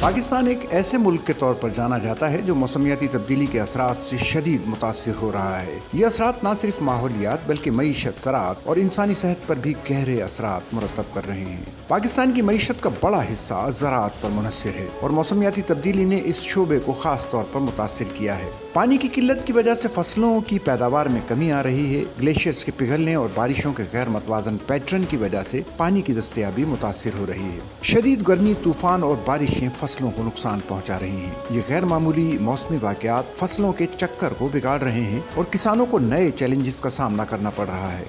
پاکستان ایک ایسے ملک کے طور پر جانا جاتا ہے جو موسمیاتی تبدیلی کے اثرات سے شدید متاثر ہو رہا ہے۔ یہ اثرات نہ صرف ماحولیات بلکہ معیشت، زراعت اور انسانی صحت پر بھی گہرے اثرات مرتب کر رہے ہیں۔ پاکستان کی معیشت کا بڑا حصہ زراعت پر منحصر ہے اور موسمیاتی تبدیلی نے اس شعبے کو خاص طور پر متاثر کیا ہے۔ پانی کی قلت کی وجہ سے فصلوں کی پیداوار میں کمی آ رہی ہے۔ گلیشیئرز کے پگھلنے اور بارشوں کے غیر متوازن پیٹرن کی وجہ سے پانی کی دستیابی متاثر ہو رہی ہے۔ شدید گرمی، طوفان اور بارشیں فصلوں کو نقصان پہنچا رہی ہیں۔ یہ غیر معمولی موسمی واقعات فصلوں کے چکر کو بگاڑ رہے ہیں اور کسانوں کو نئے چیلنجز کا سامنا کرنا پڑ رہا ہے۔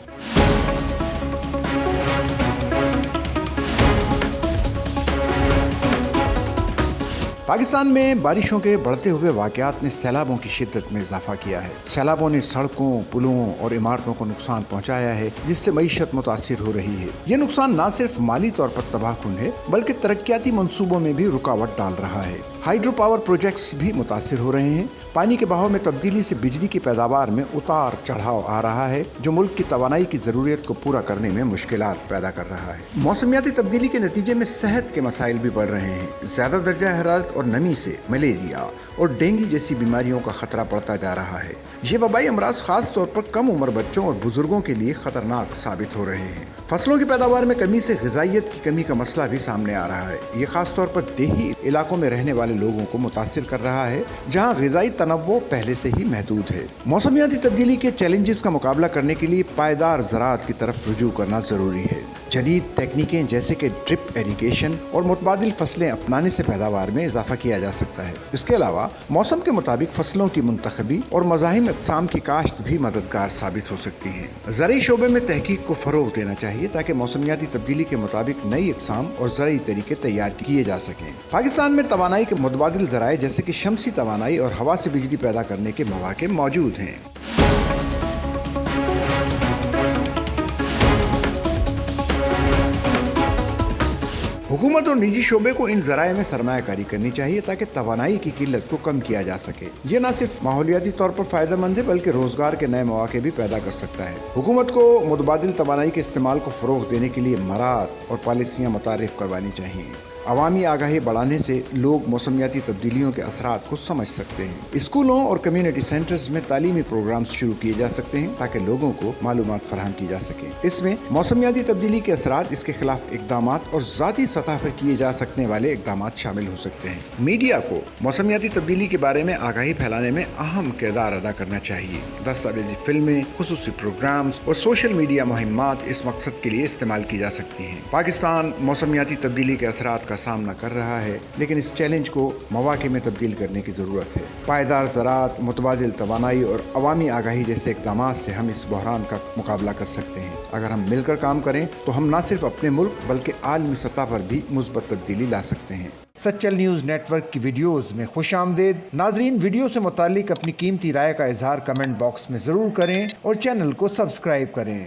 پاکستان میں بارشوں کے بڑھتے ہوئے واقعات نے سیلابوں کی شدت میں اضافہ کیا ہے۔ سیلابوں نے سڑکوں، پلوں اور عمارتوں کو نقصان پہنچایا ہے، جس سے معیشت متاثر ہو رہی ہے۔ یہ نقصان نہ صرف مالی طور پر تباہ کن ہے بلکہ ترقیاتی منصوبوں میں بھی رکاوٹ ڈال رہا ہے۔ ہائیڈرو پاور پروجیکٹس بھی متاثر ہو رہے ہیں۔ پانی کے بہاؤ میں تبدیلی سے بجلی کی پیداوار میں اتار چڑھاؤ آ رہا ہے، جو ملک کی توانائی کی ضرورت کو پورا کرنے میں مشکلات پیدا کر رہا ہے۔ موسمیاتی تبدیلی کے نتیجے میں صحت کے مسائل بھی بڑھ رہے ہیں۔ زیادہ درجہ حرارت اور نمی سے ملیریا اور ڈینگی جیسی بیماریوں کا خطرہ بڑھتا جا رہا ہے۔ یہ وبائی امراض خاص طور پر کم عمر بچوں اور بزرگوں کے لیے خطرناک ثابت ہو رہے ہیں۔ فصلوں کی پیداوار میں کمی سے غذائیت کی کمی کا مسئلہ بھی سامنے آ رہا ہے۔ یہ خاص طور پر دیہی علاقوں میں رہنے والے لوگوں کو متاثر کر رہا ہے، جہاں غذائی تنوع پہلے سے ہی محدود ہے۔ موسمیاتی تبدیلی کے چیلنجز کا مقابلہ کرنے کے لیے پائیدار زراعت کی طرف رجوع کرنا ضروری ہے۔ جدید تکنیکیں جیسے کہ ڈرپ ایریگیشن اور متبادل فصلیں اپنانے سے پیداوار میں اضافہ کیا جا سکتا ہے۔ اس کے علاوہ موسم کے مطابق فصلوں کی منتخبی اور مزاحم اقسام کی کاشت بھی مددگار ثابت ہو سکتی ہے۔ زرعی شعبے میں تحقیق کو فروغ دینا چاہیے تاکہ موسمیاتی تبدیلی کے مطابق نئی اقسام اور زرعی طریقے تیار کیے جا سکیں۔ پاکستان میں توانائی کے متبادل ذرائع جیسے کہ شمسی توانائی اور ہوا سے بجلی پیدا کرنے کے مواقع موجود ہیں۔ حکومت اور نجی شعبے کو ان ذرائع میں سرمایہ کاری کرنی چاہیے تاکہ توانائی کی قلت کو کم کیا جا سکے۔ یہ نہ صرف ماحولیاتی طور پر فائدہ مند ہے بلکہ روزگار کے نئے مواقع بھی پیدا کر سکتا ہے۔ حکومت کو متبادل توانائی کے استعمال کو فروغ دینے کے لیے مراعات اور پالیسیاں متعارف کروانی چاہیے۔ عوامی آگاہی بڑھانے سے لوگ موسمیاتی تبدیلیوں کے اثرات کو سمجھ سکتے ہیں۔ اسکولوں اور کمیونٹی سینٹرز میں تعلیمی پروگرامز شروع کیے جا سکتے ہیں تاکہ لوگوں کو معلومات فراہم کی جا سکیں۔ اس میں موسمیاتی تبدیلی کے اثرات، اس کے خلاف اقدامات اور ذاتی سطح پر کیے جا سکنے والے اقدامات شامل ہو سکتے ہیں۔ میڈیا کو موسمیاتی تبدیلی کے بارے میں آگاہی پھیلانے میں اہم کردار ادا کرنا چاہیے۔ دستاویزی فلمیں، خصوصی پروگرامز اور سوشل میڈیا مہمات اس مقصد کے لیے استعمال کی جا سکتی ہیں۔ پاکستان موسمیاتی تبدیلی کے اثرات کا سامنا کر رہا ہے، لیکن اس چیلنج کو مواقع میں تبدیل کرنے کی ضرورت ہے۔ پائیدار زراعت، متبادل توانائی اور عوامی آگاہی جیسے اقدامات سے ہم اس بحران کا مقابلہ کر سکتے ہیں۔ اگر ہم مل کر کام کریں تو ہم نہ صرف اپنے ملک بلکہ عالمی سطح پر بھی مثبت تبدیلی لا سکتے ہیں۔ سچل نیوز نیٹ ورک کی ویڈیوز میں خوش آمدید۔ ناظرین، ویڈیو سے متعلق اپنی قیمتی رائے کا اظہار کمنٹ باکس میں ضرور کریں اور چینل کو سبسکرائب کریں۔